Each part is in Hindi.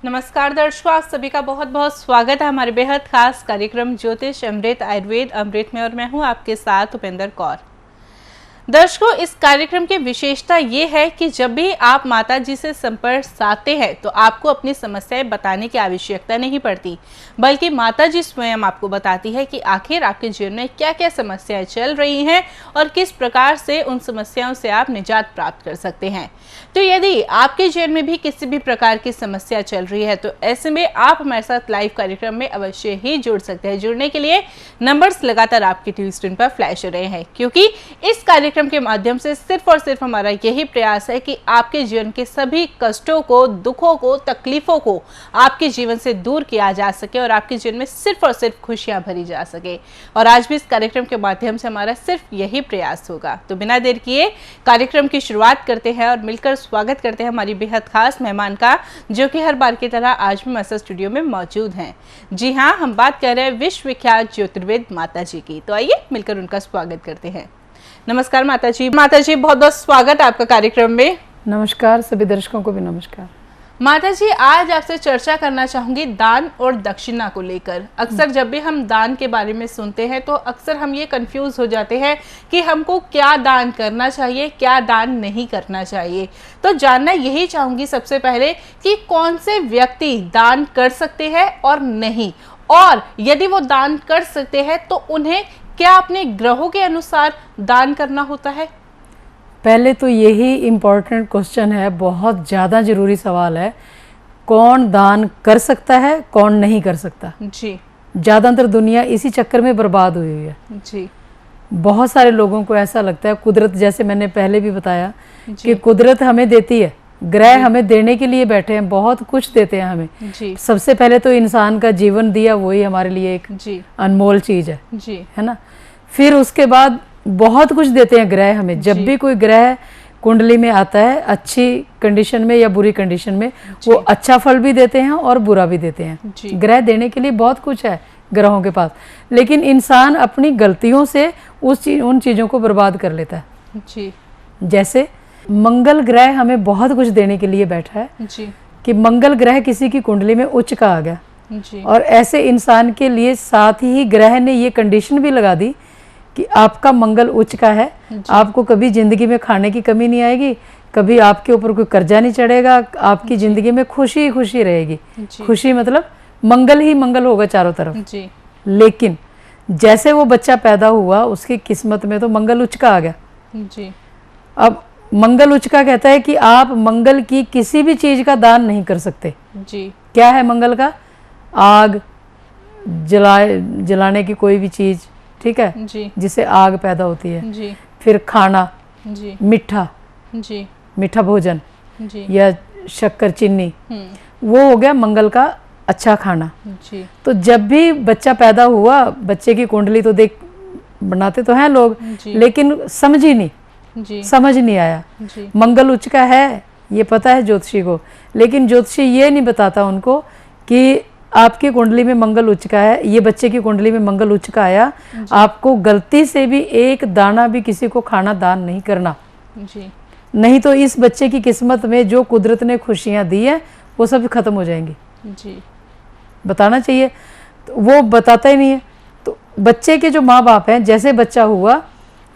नमस्कार दर्शकों, आप सभी का बहुत बहुत स्वागत है हमारे बेहद खास कार्यक्रम ज्योतिष अमृत आयुर्वेद अमृत में। और मैं हूं आपके साथ उपेंद्र कौर। दर्शकों, इस कार्यक्रम की विशेषता ये है कि जब भी आप माता जी से संपर्क साधते हैं तो आपको अपनी समस्याएं बताने की आवश्यकता नहीं पड़ती, बल्कि माता जी स्वयं आपको बताती है कि आखिर आपके जीवन में क्या क्या समस्याएं चल रही हैं और किस प्रकार से उन समस्याओं से आप निजात प्राप्त कर सकते हैं। तो यदि आपके जीवन में भी किसी भी प्रकार की समस्या चल रही है तो ऐसे में आप हमारे साथ लाइव कार्यक्रम में अवश्य ही जुड़ सकते हैं। जुड़ने के लिए नंबर्स लगातार आपकी टीवी स्क्रीन पर फ्लैश हो रहे हैं, क्योंकि इस कार्यक्रम के माध्यम से सिर्फ और सिर्फ हमारा यही प्रयास है कि आपके जीवन के सभी कष्टों को, दुखों को, तकलीफों को आपके जीवन से दूर किया जा सके और आपके जीवन में सिर्फ और सिर्फ खुशियां भरी जा सके। और आज भी इस कार्यक्रम के माध्यम से हमारा सिर्फ यही प्रयास होगा। तो बिना देर किए कार्यक्रम की शुरुआत करते हैं और मिलकर स्वागत करते हैं हमारी बेहद खास मेहमान का, जो कि हर बार की तरह आज भी हमारे स्टूडियो में मौजूद हैं। जी हाँ, हम बात कर रहे हैं विश्वविख्यात ज्योतिर्वेद माता जी की। तो आइए मिलकर उनका स्वागत करते हैं। नमस्कार माता जी। माता जी, बहुत बहुत स्वागत है आपका कार्यक्रम में। नमस्कार, सभी दर्शकों को भी नमस्कार। माता जी, आज आपसे चर्चा करना चाहूंगी दान और दक्षिणा को लेकर। अक्सर जब भी हम दान के बारे में सुनते हैं तो अक्सर हम ये कंफ्यूज हो जाते हैं कि हमको क्या दान करना चाहिए, क्या दान नहीं करना चाहिए। तो जानना यही चाहूंगी सबसे पहले कि कौन से व्यक्ति दान कर सकते हैं और नहीं, और यदि वो दान कर सकते हैं तो उन्हें क्या अपने ग्रहों के अनुसार दान करना होता है? पहले तो यही इम्पोर्टेंट क्वेश्चन है, बहुत ज़्यादा ज़रूरी सवाल है, कौन दान कर सकता है, कौन नहीं कर सकता। जी। ज़्यादातर दुनिया इसी चक्कर में बर्बाद हुई हुई है। जी। बहुत सारे लोगों को ऐसा लगता है कुदरत, जैसे मैंने पहले भी बताया कि कुदरत हमें देती है, ग्रह हमें देने के लिए बैठे हैं, बहुत कुछ देते हैं हमें। जी। सबसे पहले तो इंसान का जीवन दिया, वही हमारे लिए एक अनमोल चीज़ है। जी। है ना। फिर उसके बाद बहुत कुछ देते हैं ग्रह हमें। जब भी कोई ग्रह कुंडली में आता है, अच्छी कंडीशन में या बुरी कंडीशन में, वो अच्छा फल भी देते हैं और बुरा भी देते हैं। ग्रह देने के लिए बहुत कुछ है ग्रहों के पास, लेकिन इंसान अपनी गलतियों से उन चीज़ों को बर्बाद कर लेता है। जी। जैसे मंगल ग्रह हमें बहुत कुछ देने के लिए बैठा है। जी। कि मंगल ग्रह किसी की कुंडली में उच्च का आ गया। जी। और ऐसे इंसान के लिए साथ ही ग्रह ने ये कंडीशन भी लगा दी कि आपका मंगल उच्च का है, आपको कभी जिंदगी में खाने की कमी नहीं आएगी, कभी आपके ऊपर कोई कर्जा नहीं चढ़ेगा, आपकी जिंदगी में खुशी ही खुशी रहेगी। खुशी मतलब मंगल ही मंगल होगा चारों तरफ। जी। लेकिन जैसे वो बच्चा पैदा हुआ, उसकी किस्मत में तो मंगल उच्च का आ गया। जी। अब मंगल उच्च का कहता है कि आप मंगल की किसी भी चीज का दान नहीं कर सकते। जी। क्या है मंगल का? आग जलाने की कोई भी चीज, ठीक है, जी। जिससे आग पैदा होती है। जी। फिर खाना, जी। मीठा, जी। मीठा भोजन, जी। या शक्कर चीनी, वो हो गया मंगल का अच्छा खाना। जी। तो जब भी बच्चा पैदा हुआ, बच्चे की कुंडली तो देख बनाते तो हैं लोग, लेकिन समझ ही नहीं, समझ नहीं आया। मंगल उच्च का है ये पता है ज्योतिषी को, लेकिन ज्योतिषी ये नहीं बताता उनको कि आपकी कुंडली में मंगल उच्च का है, ये बच्चे की कुंडली में मंगल उच्च का आया, आपको गलती से भी एक दाना भी किसी को खाना दान नहीं करना। जी। नहीं तो इस बच्चे की किस्मत में जो कुदरत ने खुशियां दी है वो सब खत्म हो जाएंगी। जी। बताना चाहिए, तो वो बताता ही नहीं है। तो बच्चे के जो माँ बाप हैं, जैसे बच्चा हुआ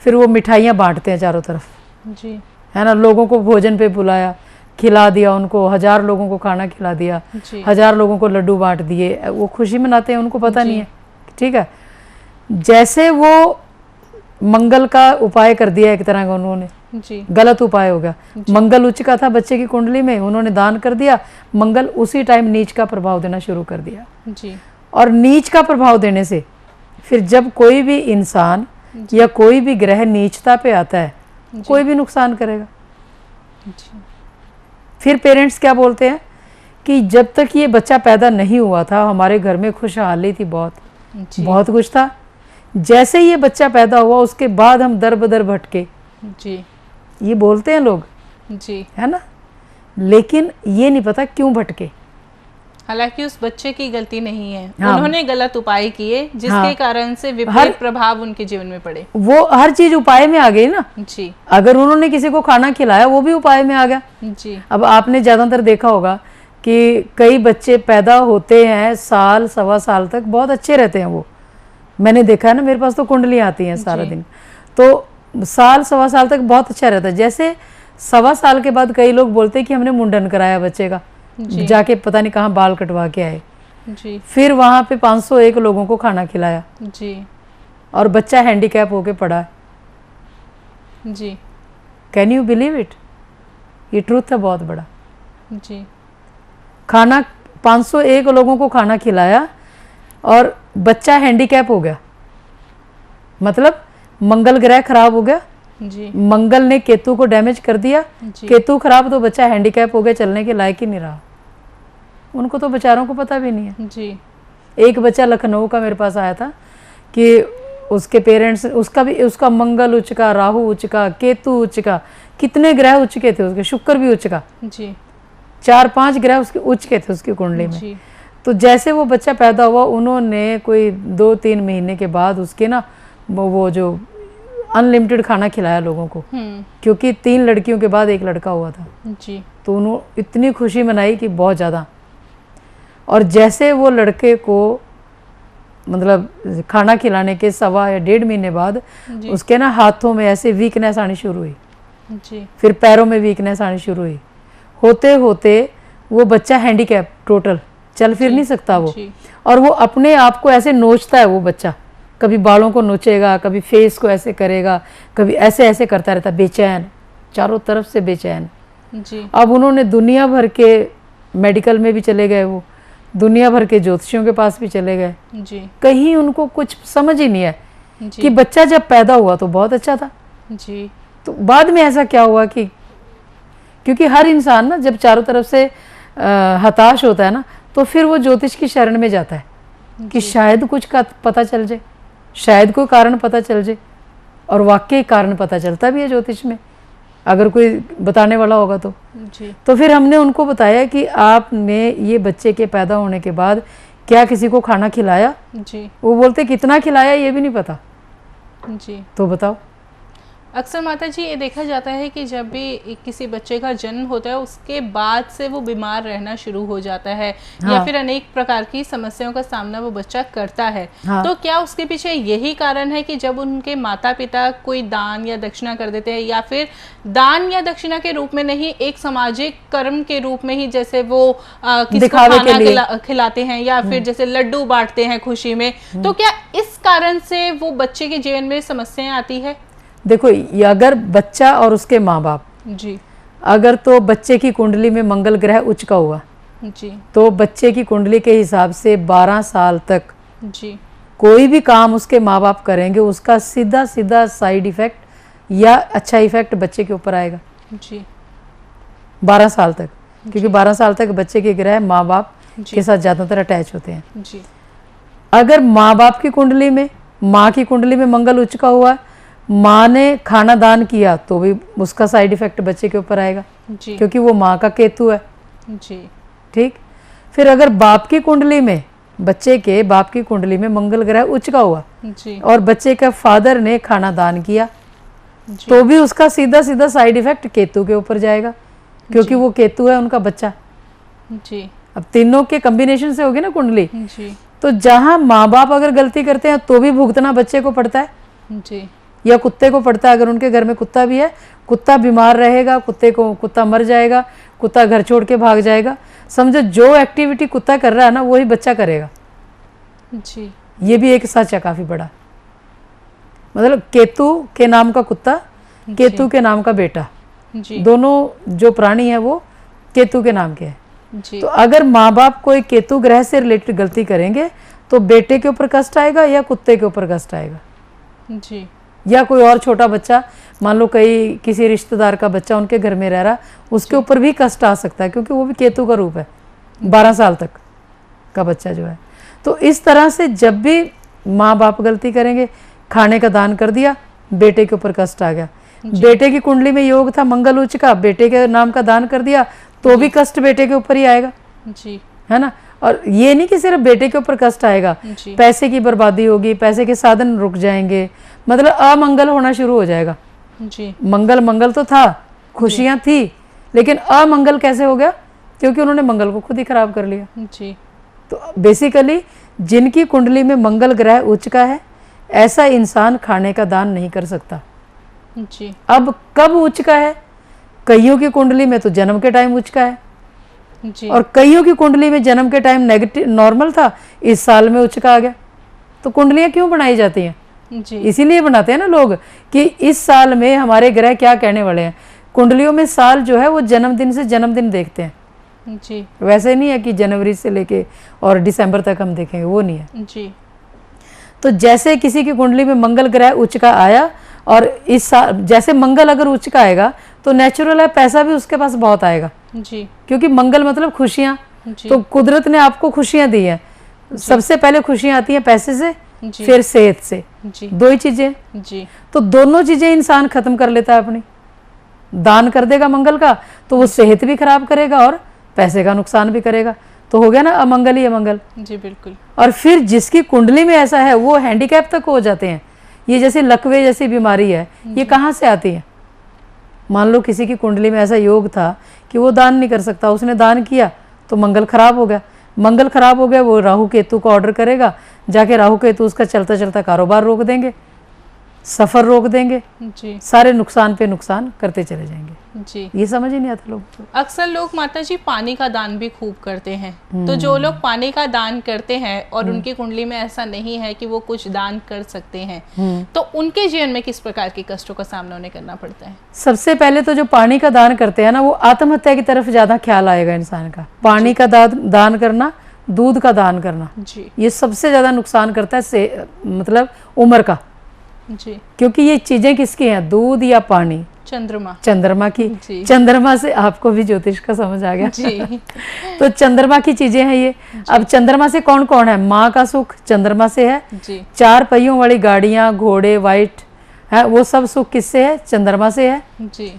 फिर वो मिठाइयाँ बांटते हैं चारों तरफ। जी। है ना। लोगों को भोजन पे बुलाया, खिला दिया उनको, 1000 लोगों को खाना खिला दिया, 1000 लोगों को लड्डू बांट दिए, वो खुशी मनाते हैं, उनको पता नहीं है। ठीक है। जैसे वो मंगल का उपाय कर दिया एक तरह का उन्होंने, गलत उपाय हो गया। मंगल उच्च का था बच्चे की कुंडली में, उन्होंने दान कर दिया, मंगल उसी टाइम नीच का प्रभाव देना शुरू कर दिया। और नीच का प्रभाव देने से फिर जब कोई भी इंसान या कोई भी ग्रह नीचता पे आता है, कोई भी नुकसान करेगा। फिर पेरेंट्स क्या बोलते हैं कि जब तक ये बच्चा पैदा नहीं हुआ था हमारे घर में खुशहाली थी, बहुत कुछ था। जैसे ही ये बच्चा पैदा हुआ उसके बाद हम दर बदर भटके। जी। ये बोलते हैं लोग। जी। है ना। लेकिन ये नहीं पता क्यों भटके। हालांकि उस बच्चे की गलती नहीं है। उन्होंने गलत उपाय किए जिसके कारण से विपरीत हर प्रभाव उनके जीवन में पड़े। वो हर चीज उपाय में आ गई ना। जी। अगर उन्होंने किसी को खाना खिलाया वो भी उपाय में आ गया। जी। अब आपने ज्यादातर देखा होगा कि कई बच्चे पैदा होते हैं साल सवा साल तक बहुत अच्छे रहते हैं, वो मैंने देखा है ना, मेरे पास तो कुंडलियाँ आती हैं सारा दिन, तो साल सवा साल तक बहुत अच्छा रहता है। जैसे सवा साल के बाद कई लोग बोलते हैं कि हमने मुंडन कराया बच्चे का, जाके पता नहीं कहाँ बाल कटवा के आए जी, फिर वहाँ पे 501 लोगों को खाना खिलाया जी, और बच्चा हैंडीकैप होके पड़ा है। जी, कैन यू बिलीव इट? ये ट्रूथ है बहुत बड़ा। जी, खाना 501 लोगों को खाना खिलाया और बच्चा हैंडीकैप हो गया, मतलब मंगल ग्रह खराब हो गया, जी, मंगल ने केतु को डैमेज कर दिया, जी, केतु खराब तो बच्चा हैंडीकैप हो गया, चलने के लायक ही नहीं रहा। उनको तो बेचारों को पता भी नहीं है। जी, एक बच्चा लखनऊ का मेरे पास आया था कि उसके पेरेंट्स, उसका भी, उसका मंगल उच्च का, राहु उच्च का, केतु उच्च का, कितने ग्रह उच्च के थे उसके, शुक्र भी उच्च का, जी, 4-5 ग्रह उसके उच्च के थे उसकी कुंडली में। जी, तो जैसे वो बच्चा पैदा हुआ, उन्होंने कोई 2-3 महीने के बाद उसके ना वो जो अनलिमिटेड खाना खिलाया लोगों को, क्योंकि 3 लड़कियों के बाद एक लड़का हुआ था। जी, तो उन्होंने इतनी खुशी मनाई कि बहुत ज़्यादा। और जैसे वो लड़के को मतलब खाना खिलाने के सवा या 1.5 महीने बाद जी, उसके ना हाथों में ऐसे वीकनेस आनी शुरू हुई, जी, फिर पैरों में वीकनेस आनी शुरू हुई, होते होते वो बच्चा हैंडीकैप, टोटल चल फिर नहीं सकता वो। जी, और वो अपने आप को ऐसे नोचता है वो बच्चा, कभी बालों को नोचेगा, कभी फेस को ऐसे करेगा, कभी ऐसे ऐसे करता रहता, बेचैन, चारों तरफ से बेचैन। जी, अब उन्होंने दुनिया भर के मेडिकल में भी चले गए, वो दुनिया भर के ज्योतिषियों के पास भी चले गए, जी, कहीं उनको कुछ समझ ही नहीं है जी, कि बच्चा जब पैदा हुआ तो बहुत अच्छा था, जी, तो बाद में ऐसा क्या हुआ कि, क्योंकि हर इंसान ना जब चारों तरफ से हताश होता है ना, तो फिर वो ज्योतिष की शरण में जाता है कि शायद कुछ का पता चल जाए, शायद कोई कारण पता चल जाए। और वाकई कारण पता चलता भी है ज्योतिष में, अगर कोई बताने वाला होगा तो। जी, तो फिर हमने उनको बताया कि आपने ये बच्चे के पैदा होने के बाद क्या किसी को खाना खिलाया? जी, वो बोलते कितना खिलाया ये भी नहीं पता। जी। तो बताओ। अक्सर माता जी ये देखा जाता है कि जब भी किसी बच्चे का जन्म होता है उसके बाद से वो बीमार रहना शुरू हो जाता है, या हाँ। फिर अनेक प्रकार की समस्याओं का सामना वो बच्चा करता है। हाँ। तो क्या उसके पीछे यही कारण है कि जब उनके माता पिता कोई दान या दक्षिणा कर देते हैं, या फिर दान या दक्षिणा के रूप में नहीं, एक सामाजिक कर्म के रूप में ही, जैसे वो किसी को दिखावे के खाना लिए। खिलाते हैं या फिर जैसे लड्डू बांटते हैं खुशी में, तो क्या इस कारण से वो बच्चे के जीवन में समस्याएं आती है? देखो, ये अगर बच्चा और उसके माँ बाप, जी, अगर तो बच्चे की कुंडली में मंगल ग्रह उच्च का हुआ, जी, तो बच्चे की कुंडली के हिसाब से 12 साल तक जी, कोई भी काम उसके माँ बाप करेंगे, उसका सीधा सीधा साइड इफेक्ट या अच्छा इफेक्ट बच्चे के ऊपर आएगा। जी, 12 साल तक, क्योंकि 12 साल तक बच्चे के ग्रह माँ बाप के साथ ज़्यादातर अटैच होते हैं। जी, अगर माँ बाप की कुंडली में, माँ की कुंडली में मंगल उच्च का हुआ, माँ ने खाना दान किया, तो भी उसका साइड इफेक्ट बच्चे के ऊपर आएगा, जी, क्योंकि वो माँ का केतु है। जी, ठीक। फिर अगर बाप की कुंडली में, बच्चे के बाप की कुंडली में मंगल ग्रह उच्च का हुआ जी, और बच्चे का फादर ने खाना दान किया, जी, तो भी उसका सीधा सीधा साइड इफेक्ट केतु के ऊपर जाएगा, क्योंकि वो केतु है उनका बच्चा। जी, अब तीनों के कॉम्बिनेशन से होगी ना कुंडली, जी, तो जहां माँ बाप अगर गलती करते हैं तो भी भुगतना बच्चे को पड़ता है जी, या कुत्ते को पड़ता है। अगर उनके घर में कुत्ता भी है, कुत्ता बीमार रहेगा, कुत्ता मर जाएगा, कुत्ता घर छोड़ के भाग जाएगा, समझो जो एक्टिविटी कुत्ता कर रहा है ना वही बच्चा करेगा। जी, ये भी एक सच है काफी बड़ा। मतलब केतु के नाम का कुत्ता, केतु के नाम का बेटा, जी, दोनों जो प्राणी है वो केतु के नाम के हैं। जी, तो अगर माँ बाप कोई केतु ग्रह से रिलेटेड गलती करेंगे तो बेटे के ऊपर कष्ट आएगा या कुत्ते के ऊपर कष्ट आएगा, जी, या कोई और छोटा बच्चा, मान लो किसी रिश्तेदार का बच्चा उनके घर में रह रहा, उसके ऊपर भी कष्ट आ सकता है, क्योंकि वो भी केतु का रूप है, 12 साल तक का बच्चा जो है। तो इस तरह से जब भी माँ बाप गलती करेंगे, खाने का दान कर दिया, बेटे के ऊपर कष्ट आ गया। बेटे की कुंडली में योग था मंगल उच्च का, बेटे के नाम का दान कर दिया, तो भी कष्ट बेटे के ऊपर ही आएगा, जी, है ना। और ये नहीं कि सिर्फ बेटे के ऊपर कष्ट आएगा, जी, पैसे की बर्बादी होगी, पैसे के साधन रुक जाएंगे, मतलब अमंगल होना शुरू हो जाएगा। जी, मंगल मंगल तो था, खुशियां थी, लेकिन अमंगल कैसे हो गया क्योंकि उन्होंने मंगल को खुद ही खराब कर लिया। जी। तो बेसिकली जिनकी कुंडली में मंगल ग्रह उच्च का है, ऐसा इंसान खाने का दान नहीं कर सकता। जी। अब कब उच्च का है? कईयों की कुंडली में तो जन्म के टाइम उच्च का है, जी। और कईयों की कुंडली में जन्म के टाइम नेगेटिव नॉर्मल था, इस साल में उच्च का आ गया। तो कुंडलियां क्यों बनाई जाती हैं? जी। इसीलिए बनाते हैं ना लोग कि इस साल में हमारे ग्रह क्या कहने वाले हैं। कुंडलियों में साल जो है वो जन्मदिन से जन्मदिन देखते हैं। जी। वैसे नहीं है कि जनवरी से लेके और दिसंबर तक हम देखेंगे, वो नहीं है। जी। तो जैसे किसी की कुंडली में मंगल ग्रह उच्च का आया, और इस साल जैसे मंगल अगर उच्च का आएगा तो नेचुरल है पैसा भी उसके पास बहुत आएगा, जी। क्योंकि मंगल मतलब खुशियां। जी। तो कुदरत ने आपको खुशियां दी हैं। सबसे पहले खुशियां आती हैं पैसे से, जी। फिर सेहत से। जी। दो ही चीजें। जी। तो दोनों चीजें इंसान खत्म कर लेता है अपनी। दान कर देगा मंगल का तो वो सेहत भी खराब करेगा और पैसे का नुकसान भी करेगा, तो हो गया ना अमंगल ही अमंगल। जी बिल्कुल। और फिर जिसकी कुंडली में ऐसा है वो हैंडीकैप तक हो जाते हैं। ये जैसे लकवे जैसी बीमारी है, ये कहाँ से आती है? मान लो किसी की कुंडली में ऐसा योग था कि वो दान नहीं कर सकता, उसने दान किया तो मंगल खराब हो गया। मंगल खराब हो गया, वो राहु केतु को ऑर्डर करेगा, जाके राहु केतु उसका चलता चलता कारोबार रोक देंगे, सफर रोक देंगे, जी। सारे नुकसान पे नुकसान करते चले जाएंगे। जी। ये समझ ही नहीं आता लोगों को। अक्सर लोग माता जी पानी का दान भी खूब करते हैं, तो जो लोग पानी का दान करते हैं और उनकी कुंडली में ऐसा नहीं है कि वो कुछ दान कर सकते हैं, तो उनके जीवन में किस प्रकार के कष्टों का सामना उन्हें करना पड़ता है? सबसे पहले तो जो पानी का दान करते हैं ना, वो आत्महत्या की तरफ ज्यादा ख्याल आएगा इंसान का। पानी का दान करना, दूध का दान करना, जी। ये सबसे ज्यादा नुकसान करता है मतलब उम्र का। जी। क्योंकि ये चीजें किसकी हैं? दूध या पानी? चंद्रमा। चंद्रमा की। जी। चंद्रमा से आपको भी ज्योतिष का समझ आ गया। जी। तो चंद्रमा की चीजें हैं ये। अब चंद्रमा से कौन कौन है? माँ का सुख चंद्रमा से है। जी। 4 पहियों वाली गाड़ियां, घोड़े, वाइट है, वो सब सुख किससे है? चंद्रमा से है। जी।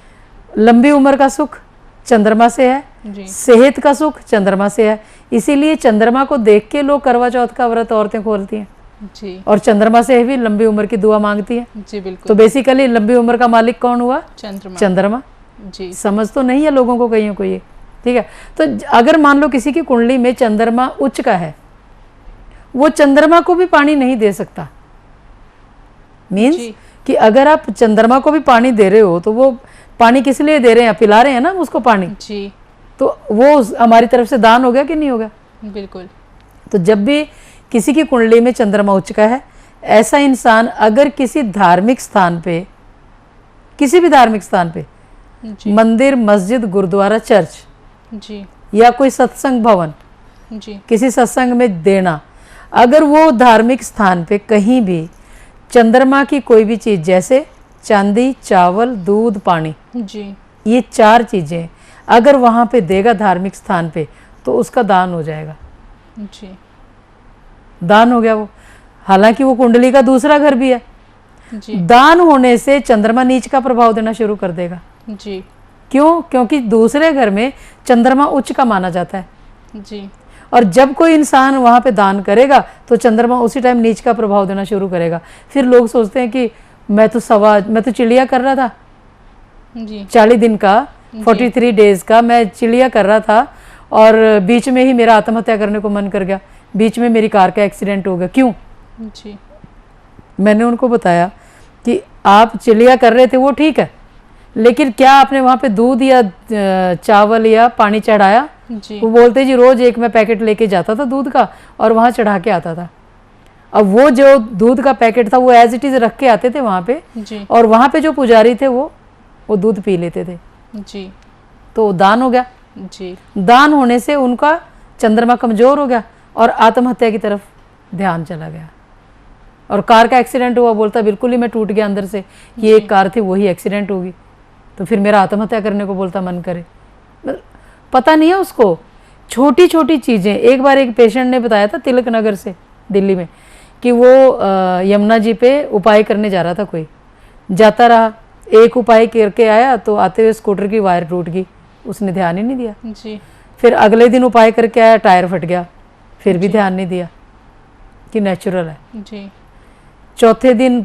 लंबी उम्र का सुख चंद्रमा से है। जी। सेहत का सुख चंद्रमा से है। इसीलिए चंद्रमा को देख के लोग करवा चौथ का व्रत औरतें खोलती हैं, जी। और चंद्रमा से भी लंबी उम्र की दुआ मांगती है। जी बिल्कुल। तो बेसिकली लंबी उम्र का मालिक कौन हुआ? चंद्रमा। चंद्रमा। जी। समझ तो नहीं है लोगों को, कईयों को ये, ठीक है। तो अगर मान लो किसी की कुंडली में चंद्रमा उच्च का है, वो चंद्रमा को भी पानी नहीं दे सकता। मीन्स कि अगर आप चंद्रमा को भी पानी दे रहे हो तो वो पानी किस लिए दे रहे हैं? पिला रहे हैं ना उसको पानी। जी। तो वो हमारी तरफ से दान हो गया कि नहीं होगा? बिल्कुल। तो जब भी किसी की कुंडली में चंद्रमा उच्च का है, ऐसा इंसान अगर किसी धार्मिक स्थान पे, किसी भी धार्मिक स्थान पे, जी। मंदिर, मस्जिद, गुरुद्वारा, चर्च, जी। या कोई सत्संग भवन, जी। किसी सत्संग में देना, अगर वो धार्मिक स्थान पे कहीं भी चंद्रमा की कोई भी चीज, जैसे चांदी, चावल, दूध, पानी, जी। ये 4 चीजें अगर वहां पे देगा धार्मिक स्थान पे, तो उसका दान हो जाएगा। जी। दान हो गया वो। हालांकि वो कुंडली का दूसरा घर भी है। जी। दान होने से चंद्रमा नीच का प्रभाव देना शुरू कर देगा। जी। क्यों? क्योंकि दूसरे घर में चंद्रमा उच्च का माना जाता है। जी। और जब कोई इंसान वहां पे दान करेगा तो चंद्रमा उसी टाइम नीच का प्रभाव देना शुरू करेगा। फिर लोग सोचते हैं कि मैं तो चिड़िया कर रहा था, जी। 40 दिन का, 43 डेज का मैं चिड़िया कर रहा था, और बीच में ही मेरा आत्महत्या करने को मन कर गया, बीच में मेरी कार का एक्सीडेंट हो गया। क्यों? जी। मैंने उनको बताया कि आप चिड़िया कर रहे थे वो ठीक है, लेकिन क्या आपने वहाँ पे दूध या चावल या पानी चढ़ाया? जी। वो बोलते जी रोज एक मैं पैकेट लेके जाता था दूध का और वहाँ चढ़ा के आता था। अब वो जो दूध का पैकेट था वो एज इट इज रख के आते थे वहाँ पे, जी। और वहाँ पे जो पुजारी थे वो दूध पी लेते थे। जी। तो दान हो गया। जी। दान होने से उनका चंद्रमा कमजोर हो गया और आत्महत्या की तरफ ध्यान चला गया। और कार का एक्सीडेंट हुआ, बोलता बिल्कुल ही मैं टूट गया अंदर से, ये एक कार थी वही एक्सीडेंट होगी, तो फिर मेरा आत्महत्या करने को बोलता मन करे। पता नहीं है उसको छोटी छोटी चीज़ें। एक बार एक पेशेंट ने बताया था तिलक नगर से दिल्ली में कि वो यमुना जी पे उपाय करने जा रहा था, कोई जाता रहा, एक उपाय करके आया तो आते हुए स्कूटर की वायर टूट गई, उसने ध्यान ही नहीं दिया। जी। फिर अगले दिन उपाय करके आया, टायर फट गया, फिर भी ध्यान नहीं दिया कि नेचुरल है। जी। चौथे दिन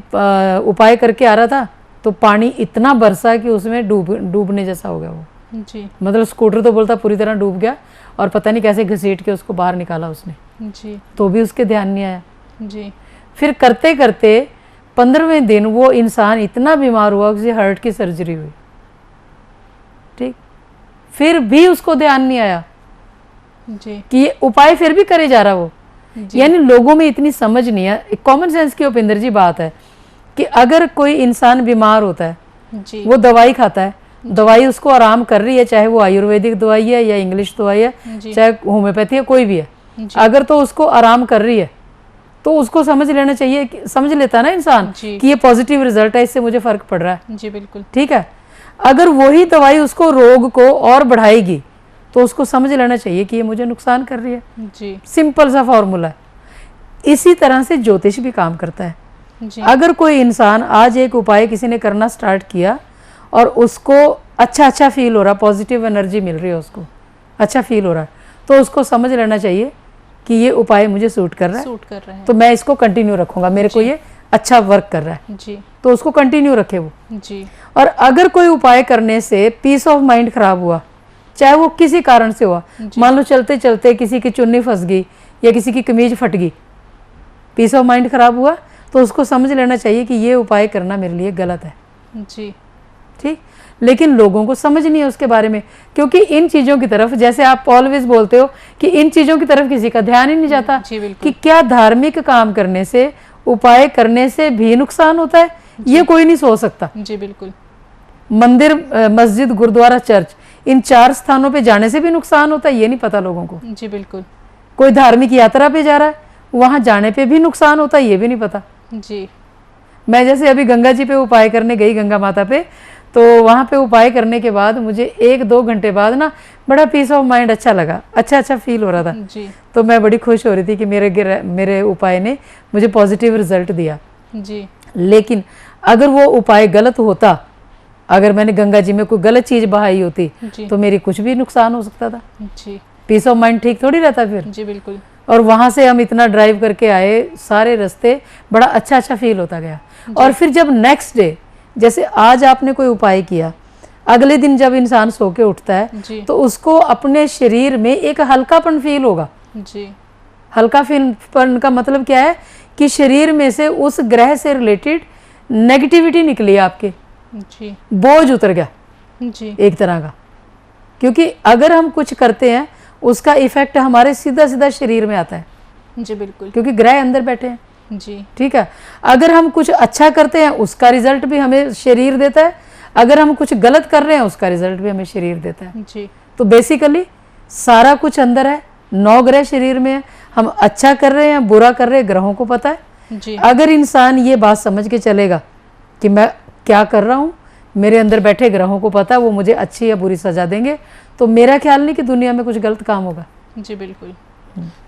उपाय करके आ रहा था तो पानी इतना बरसा कि उसमें डूबने जैसा हो गया वो। जी मतलब स्कूटर तो बोलता पूरी तरह डूब गया, और पता नहीं कैसे घसीट के उसको बाहर निकाला उसने, जी तो भी उसके ध्यान नहीं आया। जी फिर करते करते 15वें दिन वो इंसान इतना बीमार हुआ, उसे हार्ट की सर्जरी हुई, ठीक, फिर भी उसको ध्यान नहीं आया जी कि ये उपाय फिर भी करे जा रहा वो। जी यानी लोगों में इतनी समझ नहीं है। कॉमन सेंस की उपेंद्र जी बात है कि अगर कोई इंसान बीमार होता है, जी वो दवाई खाता है, दवाई उसको आराम कर रही है, चाहे वो आयुर्वेदिक दवाई है या इंग्लिश दवाई है, जी चाहे होम्योपैथी है, कोई भी है, जी अगर तो उसको आराम कर रही है तो उसको समझ लेना चाहिए, समझ लेता है ना इंसान जी कि ये पॉजिटिव रिजल्ट है, इससे मुझे फर्क पड़ रहा है, जी बिल्कुल ठीक है। अगर वही दवाई उसको रोग को और बढ़ाएगी तो उसको समझ लेना चाहिए कि ये मुझे नुकसान कर रही है। जी सिंपल सा फॉर्मूला है। इसी तरह से ज्योतिष भी काम करता है। जी अगर कोई इंसान आज एक उपाय किसी ने करना स्टार्ट किया और उसको अच्छा अच्छा फील हो रहा, पॉजिटिव एनर्जी मिल रही है, उसको अच्छा फील हो रहा है, तो उसको समझ लेना चाहिए कि ये उपाय मुझे सूट कर रहा है, सूट कर रहे हैं। तो मैं इसको कंटिन्यू रखूंगा, मेरे को ये अच्छा वर्क कर रहा है, जी तो उसको कंटिन्यू रखे वो। जी और अगर कोई उपाय करने से पीस ऑफ माइंड खराब हुआ, चाहे वो किसी कारण से हुआ, मान लो चलते चलते किसी की चुन्नी फंस गई या किसी की कमीज फट गई, पीस ऑफ माइंड खराब हुआ, तो उसको समझ लेना चाहिए कि ये उपाय करना मेरे लिए गलत है, जी ठीक। लेकिन लोगों को समझ नहीं है उसके बारे में, क्योंकि इन चीज़ों की तरफ, जैसे आप ऑलवेज बोलते हो कि इन चीज़ों की तरफ किसी का ध्यान ही नहीं जाता जी बिल्कुल कि क्या धार्मिक काम करने से, उपाय करने से भी नुकसान होता है, ये कोई नहीं सोच सकता। जी बिल्कुल मंदिर, मस्जिद, गुरुद्वारा, चर्च, इन 4 स्थानों पे जाने से भी नुकसान होता है, ये नहीं पता लोगों को। जी बिल्कुल कोई धार्मिक यात्रा पे जा रहा है, वहां जाने पे भी नुकसान होता है, ये भी नहीं पता। जी मैं जैसे अभी गंगा जी पे उपाय करने गई, गंगा माता पे, तो वहां पे उपाय करने के बाद मुझे 1-2 घंटे बाद ना बड़ा पीस ऑफ माइंड अच्छा लगा, अच्छा फील हो रहा था। जी तो मैं बड़ी खुश हो रही थी कि मेरे उपाय ने मुझे पॉजिटिव रिजल्ट दिया। जी लेकिन अगर वो उपाय गलत होता, अगर मैंने गंगा जी में कोई गलत चीज़ बहाई होती, जी तो मेरी कुछ भी नुकसान हो सकता था। जी पीस ऑफ माइंड ठीक थोड़ी रहता फिर। जी बिल्कुल और वहां से हम इतना ड्राइव करके आए, सारे रास्ते बड़ा अच्छा फील होता गया। और फिर जब नेक्स्ट डे, जैसे आज आपने कोई उपाय किया, अगले दिन जब इंसान सो के उठता है जी तो उसको अपने शरीर में एक हल्कापन फील होगा। जी हल्का फीलपन का मतलब क्या है कि शरीर में से उस ग्रह से रिलेटेड नेगेटिविटी निकली आपके, जी बोझ उतर गया जी एक तरह का। क्योंकि अगर हम कुछ करते हैं उसका इफेक्ट हमारे सीधा सीधा शरीर में आता है, जी बिल्कुल क्योंकि ग्रह अंदर बैठे हैं, जी ठीक है। अगर हम कुछ अच्छा करते हैं उसका रिजल्ट भी हमें शरीर देता है, अगर हम कुछ गलत कर रहे हैं उसका रिजल्ट भी हमें शरीर देता है। जी तो बेसिकली सारा कुछ अंदर है, 9 ग्रह शरीर में है, हम अच्छा कर रहे हैं बुरा कर रहे हैं ग्रहों को पता है। जी अगर इंसान ये बात समझ के चलेगा कि मैं क्या कर रहा हूँ, मेरे अंदर बैठे ग्रहों को पता है वो मुझे अच्छी या बुरी सजा देंगे, तो मेरा ख्याल नहीं कि दुनिया में कुछ गलत काम होगा। जी बिल्कुल।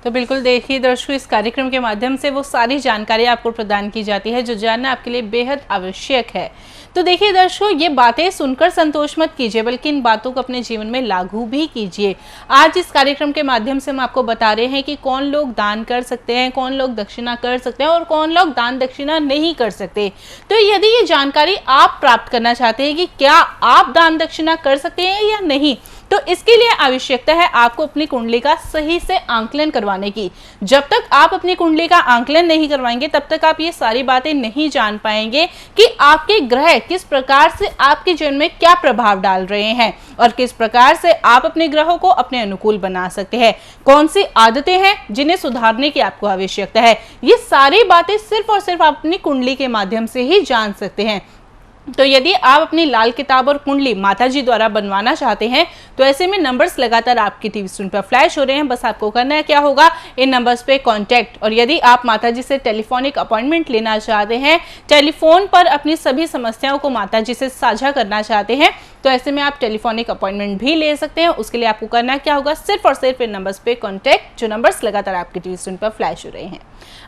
तो बिल्कुल देखिए दर्शकों, इस कार्यक्रम के माध्यम से वो सारी जानकारी आपको प्रदान की जाती है जो जानना आपके लिए बेहद आवश्यक है। तो देखिए दर्शकों, ये बातें सुनकर संतोष मत कीजिए, बल्कि इन बातों को अपने जीवन में लागू भी कीजिए। आज इस कार्यक्रम के माध्यम से हम आपको बता रहे हैं कि कौन लोग दान कर सकते हैं, कौन लोग दक्षिणा कर सकते हैं और कौन लोग दान दक्षिणा नहीं कर सकते। तो यदि ये जानकारी आप प्राप्त करना चाहते हैं कि क्या आप दान दक्षिणा कर सकते हैं या नहीं, तो इसके लिए आवश्यकता है आपको अपनी कुंडली का सही से आंकलन करवाने की। जब तक आप अपनी कुंडली का आंकलन नहीं करवाएंगे तब तक आप ये सारी बातें नहीं जान पाएंगे कि आपके ग्रह किस प्रकार से आपके जीवन में क्या प्रभाव डाल रहे हैं और किस प्रकार से आप अपने ग्रहों को अपने अनुकूल बना सकते हैं, कौन सी आदतें हैं जिन्हें सुधारने की आपको आवश्यकता है। ये सारी बातें सिर्फ और सिर्फ आप अपनी कुंडली के माध्यम से ही जान सकते हैं। तो यदि आप अपनी लाल किताब और कुंडली माताजी द्वारा बनवाना चाहते हैं तो ऐसे में नंबर्स लगातार आपकी टीवी स्क्रीन पर फ्लैश हो रहे हैं। बस आपको करना है क्या होगा, इन नंबर्स पे कांटेक्ट, और यदि आप माताजी से टेलीफोनिक अपॉइंटमेंट लेना चाहते हैं, टेलीफोन पर अपनी सभी समस्याओं को माताजी से साझा करना चाहते हैं, तो ऐसे में आप टेलीफोनिक अपॉइंटमेंट भी ले सकते हैं। उसके लिए आपको करना क्या होगा, सिर्फ और सिर्फ इन नंबर्स पे कांटेक्ट, जो नंबर्स लगातार आपकी टीवी स्क्रीन पर फ्लैश हो रहे हैं।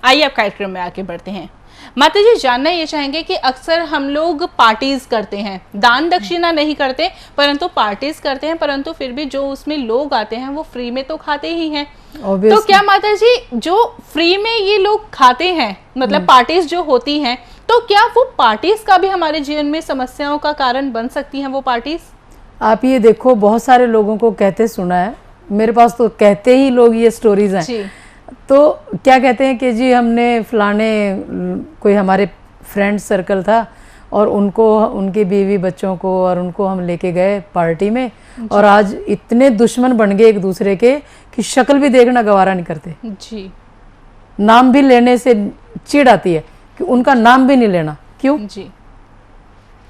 आइए अब कार्यक्रम में आगे बढ़ते हैं। माता जी, जानना ये चाहेंगे कि अक्सर हम लोग पार्टीज करते हैं, दान दक्षिणा नहीं करते परंतु पार्टीज करते हैं, परंतु फिर भी जो उसमें लोग आते हैं वो फ्री में तो खाते ही हैं। तो क्या माता जी, जो फ्री में ये लोग खाते हैं, मतलब पार्टीज जो होती हैं, तो क्या वो पार्टीज का भी हमारे जीवन में समस्याओं का कारण बन सकती हैं वो पार्टीज? आप ये देखो, बहुत सारे लोगों को कहते सुना है, मेरे पास तो कहते ही लोग ये स्टोरीज हैं जी। तो क्या कहते हैं कि जी हमने फलाने कोई हमारे फ्रेंड सर्कल था और उनको, उनके बीवी बच्चों को और उनको हम लेके गए पार्टी में और आज इतने दुश्मन बन गए एक दूसरे के कि शक्ल भी देखना गवारा नहीं करते जी। नाम भी लेने से चिढ़ आती है कि उनका नाम भी नहीं लेना। क्यों? जी।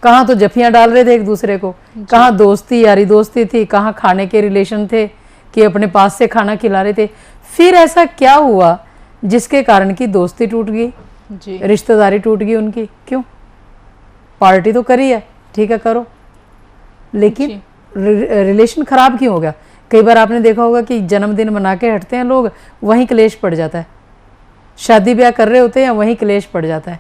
कहाँ तो जफियां डाल रहे थे एक दूसरे को, कहाँ दोस्ती यारी दोस्ती थी, कहाँ खाने के रिलेशन थे कि अपने पास से खाना खिला रहे थे। फिर ऐसा क्या हुआ जिसके कारण की दोस्ती टूट गई, जी। रिश्तेदारी टूट गई उनकी? क्यों? पार्टी तो करी है, ठीक है करो, लेकिन रिलेशन खराब क्यों हो गया? कई बार आपने देखा होगा कि जन्मदिन मना के हटते हैं लोग, वहीं क्लेश पड़ जाता है। शादी ब्याह कर रहे होते हैं, वहीं क्लेश पड़ जाता है।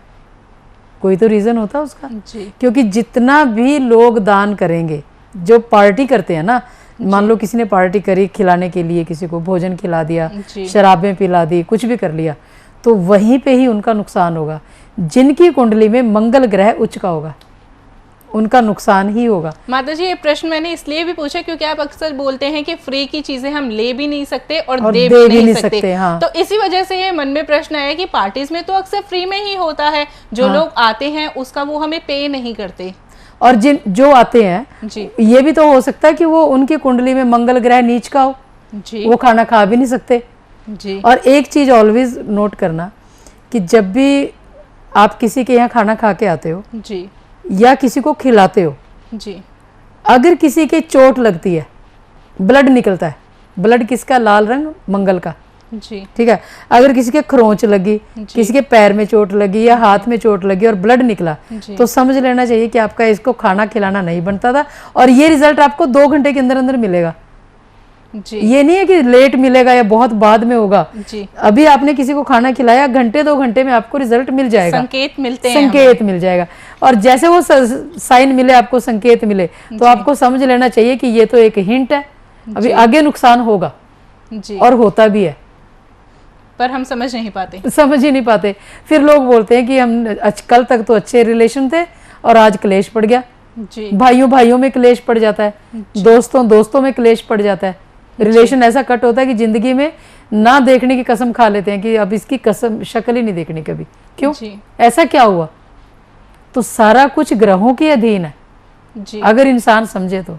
कोई तो रीज़न होता है उसका। जी। क्योंकि जितना भी लोग दान करेंगे, जो पार्टी करते हैं ना, मान लो किसी ने पार्टी करी खिलाने के लिए, किसी को भोजन खिला दिया, शराबें पिला दी, कुछ भी कर लिया, तो वहीं पे ही उनका नुकसान होगा। जिनकी कुंडली में मंगल ग्रह उच्च का होगा उनका नुकसान ही होगा। माता जी, ये प्रश्न मैंने इसलिए भी पूछा क्योंकि आप अक्सर बोलते हैं कि फ्री की चीजें हम ले भी नहीं सकते और दे भी नहीं सकते। हाँ। तो इसी वजह से ये मन में प्रश्न आया कि पार्टीज में तो अक्सर फ्री में ही होता है, जो लोग आते हैं उसका वो हमें पे नहीं करते। और जो आते हैं जी। ये भी तो हो सकता है कि वो उनकी कुंडली में मंगल ग्रह नीच का हो, जी। वो खाना खा भी नहीं सकते। जी। और एक चीज ऑलवेज नोट करना कि जब भी आप किसी के यहाँ खाना खा के आते हो जी। या किसी को खिलाते हो, जी। अगर किसी के चोट लगती है, ब्लड निकलता है, ब्लड किसका? लाल रंग, मंगल का। जी। ठीक है। अगर किसी के खरोंच लगी, किसी के पैर में चोट लगी या हाथ में चोट लगी और ब्लड निकला, तो समझ लेना चाहिए कि आपका इसको खाना खिलाना नहीं बनता था और ये रिजल्ट आपको 2 घंटे के अंदर अंदर मिलेगा। जी। ये नहीं है कि लेट मिलेगा या बहुत बाद में होगा। जी। अभी आपने किसी को खाना खिलाया, घंटे 2 घंटे में आपको रिजल्ट मिल जाएगा, संकेत मिलते हैं, संकेत मिल जाएगा। और जैसे वो साइन मिले, आपको संकेत मिले, तो आपको समझ लेना चाहिए कि ये तो एक हिंट है, अभी आगे नुकसान होगा। जी। और होता भी है, पर हम समझ नहीं पाते। समझ ही नहीं पाते। फिर लोग बोलते हैं कि हम कल तक तो अच्छे रिलेशन थे और आज क्लेश पड़ गया। जी। भाइयों भाइयों में क्लेश पड़ जाता है, दोस्तों दोस्तों में क्लेश पड़ जाता है। रिलेशन ऐसा कट होता है कि जिंदगी में ना देखने की कसम खा लेते हैं कि अब इसकी कसम शक्ल ही नहीं देखनी कभी। क्यों? ऐसा क्या हुआ? तो सारा कुछ ग्रहों के अधीन है। जी। अगर इंसान समझे तो।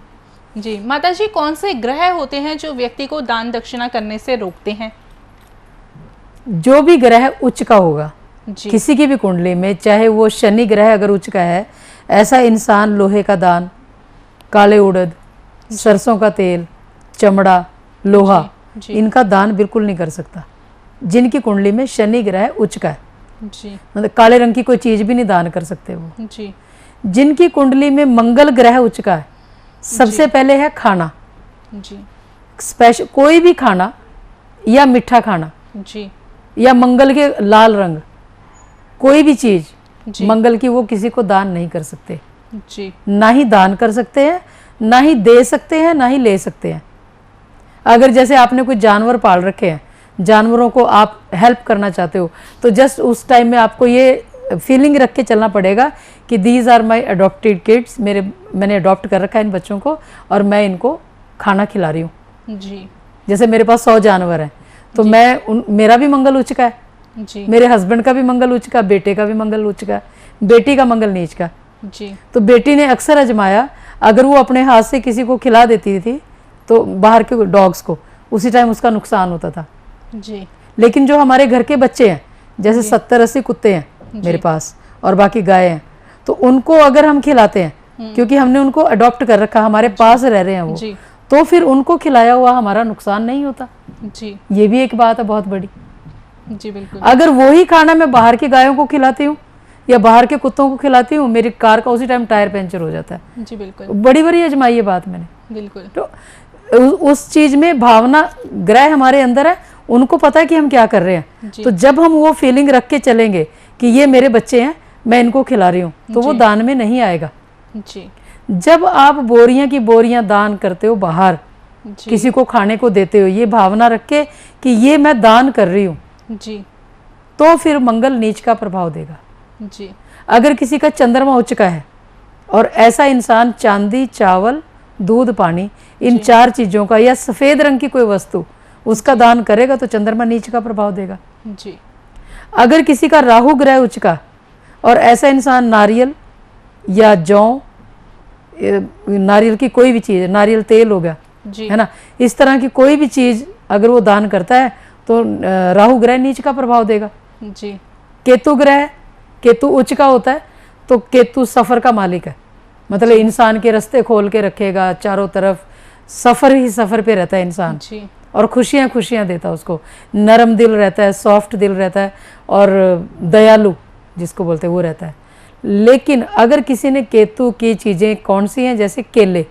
जी। माता जी, कौन से ग्रह होते हैं जो व्यक्ति को दान दक्षिणा करने से रोकते हैं? जो भी ग्रह उच्च का होगा, जी। किसी की भी कुंडली में, चाहे वो शनि ग्रह अगर उच्च का है, ऐसा इंसान लोहे का दान, काले उड़द, सरसों का तेल, चमड़ा, लोहा, जी। इनका दान बिल्कुल नहीं कर सकता जिनकी कुंडली में शनि ग्रह उच्च का है। जी। मतलब काले रंग की कोई चीज भी नहीं दान कर सकते वो। जी। जिनकी कुंडली में मंगल ग्रह उच्च का है, सबसे पहले है खाना। जी। स्पेशल कोई भी खाना या मीठा खाना, जी। या मंगल के लाल रंग, कोई भी चीज जी। मंगल की, वो किसी को दान नहीं कर सकते। जी। ना ही दान कर सकते हैं, ना ही दे सकते हैं, ना ही ले सकते हैं। अगर जैसे आपने कोई जानवर पाल रखे हैं, जानवरों को आप हेल्प करना चाहते हो, तो जस्ट उस टाइम में आपको ये फीलिंग रख के चलना पड़ेगा कि these are my adopted kids, मैंने अडॉप्ट कर रखा है इन बच्चों को और मैं इनको खाना खिला रही हूँ। जी। जैसे मेरे पास 100 जानवर हैं, तो मेरा भी मंगल उच्च का है, जी। मेरे हस्बैंड का भी मंगल उच्च का, बेटे का भी मंगल उच्च का, बेटी का मंगल नीच का। जी। तो बेटी ने अक्सर आजमाया, अगर वो अपने हाथ से किसी को खिला देती थी तो बाहर के डॉग्स को, उसी टाइम उसका नुकसान होता था। जी। लेकिन जो हमारे घर के बच्चे हैं, जैसे 70-80 कुत्ते हैं मेरे पास और बाकी गाय हैं, तो उनको अगर हम खिलाते हैं, क्योंकि हमने उनको अडॉप्ट कर रखा, हमारे पास रह रहे हैं वो, तो फिर उनको खिलाया हुआ हमारा नुकसान नहीं होता। जी। ये भी एक बात है बहुत बड़ी। जी बिल्कुल। अगर वही खाना मैं बाहर की गायों को खिलाती हूँ या बाहर के कुत्तों को खिलाती हूँ, मेरी कार का उसी टाइम टायर पंचर हो जाता है। जी बिल्कुल। बड़ी बड़ी आजमाई ये बात मैंने। बिल्कुल। तो उस चीज में भावना, ग्रह हमारे अंदर है, उनको पता है कि हम क्या कर रहे हैं। तो जब हम वो फीलिंग रख के चलेंगे कि ये मेरे बच्चे हैं, मैं इनको खिला रही हूँ, तो वो दान में नहीं आएगा। जी। जब आप बोरियां की बोरियां दान करते हो बाहर, किसी को खाने को देते हो, ये भावना रख के कि ये मैं दान कर रही हूँ, जी, तो फिर मंगल नीच का प्रभाव देगा। जी। अगर किसी का चंद्रमा उच्च का है और ऐसा इंसान चांदी, चावल दूध, पानी, इन 4 चीजों का या सफेद रंग की कोई वस्तु उसका दान करेगा तो चंद्रमा नीच का प्रभाव देगा जी। अगर किसी का राहु ग्रह उच्च का और ऐसा इंसान नारियल या जौ, नारियल की कोई भी चीज, नारियल तेल हो गया जी। है ना, इस तरह की कोई भी चीज अगर वो दान करता है तो राहु ग्रह नीच का प्रभाव देगा जी। केतु ग्रह, केतु उच्च का होता है तो केतु सफर का मालिक है, मतलब इंसान के रास्ते खोल के रखेगा, चारों तरफ सफर ही सफर पे रहता है इंसान जी। और खुशियां खुशियां देता है उसको, नरम दिल रहता है, सॉफ्ट दिल रहता है और दयालु जिसको बोलते हैं वो रहता है। लेकिन अगर किसी ने केतु की चीजें कौन सी हैं, जैसे केले,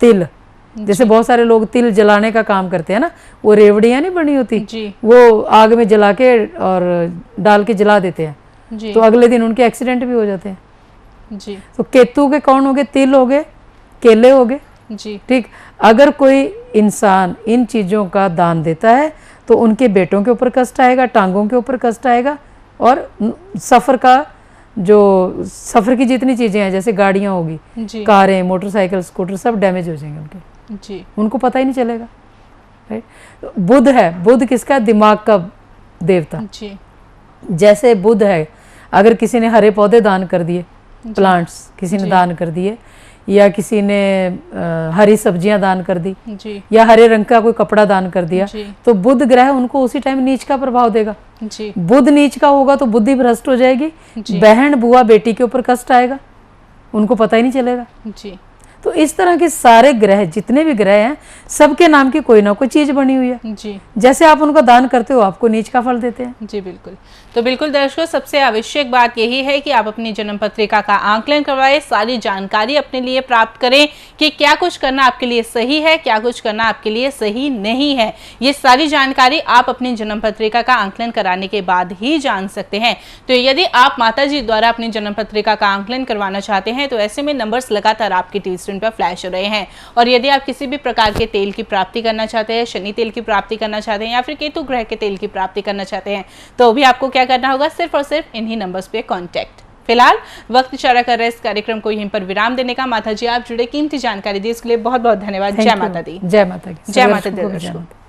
तिल, जैसे बहुत सारे लोग तिल जलाने का काम करते हैं ना, वो रेवड़ियां नहीं बनी होती जी। वो आग में जला के और डाल के जला देते हैं जी। तो अगले दिन उनके एक्सीडेंट भी हो जाते हैं। जी। तो केतु के कौन हो गए, तिल हो गए, केले हो गए जी। ठीक। अगर कोई इंसान इन चीजों का दान देता है तो उनके बेटों के ऊपर कष्ट आएगा, टांगों के ऊपर कष्ट आएगा और सफर का जो सफर की जितनी चीजें हैं जैसे गाड़ियां होगी, जी। कारें, मोटरसाइकिल, स्कूटर सब डैमेज हो जाएंगे उनके, जी। उनको पता ही नहीं चलेगा। राइट। तो बुध है, बुध किसका, दिमाग का देवता। जी। जैसे बुध है, अगर किसी ने हरे पौधे दान कर दिए, प्लांट्स किसी ने दान कर दिए, या किसी ने हरी सब्जियां दान कर दी, जी। या हरे रंग का कोई कपड़ा दान कर दिया, जी। तो बुध ग्रह उनको उसी टाइम नीच का प्रभाव देगा। जी। बुध नीच का होगा तो बुद्धि भ्रष्ट हो जाएगी, बहन, बुआ, बेटी के ऊपर कष्ट आएगा, उनको पता ही नहीं चलेगा। जी। तो इस तरह के सारे ग्रह, जितने भी ग्रह हैं, सबके नाम की कोई ना कोई चीज बनी हुई है। जी। जैसे आप उनका दान करते हो आपको नीच का फल देते हैं। जी बिल्कुल। तो बिल्कुल दर्शकों, सबसे आवश्यक बात यही है कि आप अपनी जन्म पत्रिका का आंकलन करवाएं, सारी जानकारी अपने लिए प्राप्त करें कि क्या कुछ करना आपके लिए सही है, क्या कुछ करना आपके लिए सही नहीं है। ये सारी जानकारी आप अपनी जन्म पत्रिका का आंकलन कराने के बाद ही जान सकते हैं। तो यदि आप माताजी द्वारा अपनी जन्म पत्रिका का आंकलन करवाना चाहते हैं तो ऐसे में नंबर्स लगातार आपकी टीवी स्क्रीन पर फ्लैश हो रहे हैं। और यदि आप किसी भी प्रकार के तेल की प्राप्ति करना चाहते हैं, शनि तेल की प्राप्ति करना चाहते हैं या फिर केतु ग्रह के तेल की प्राप्ति करना चाहते हैं, तो भी आपको क्या करना होगा, सिर्फ और सिर्फ इन्हीं नंबर्स पे कांटेक्ट। फिलहाल वक्त इशारा कर रहे इस कार्यक्रम को यहीं पर विराम देने का। माता जी, आप जुड़े कीमती जानकारी दी इसके लिए बहुत बहुत धन्यवाद। जय माता दी। जय माता दी। जय माता दी।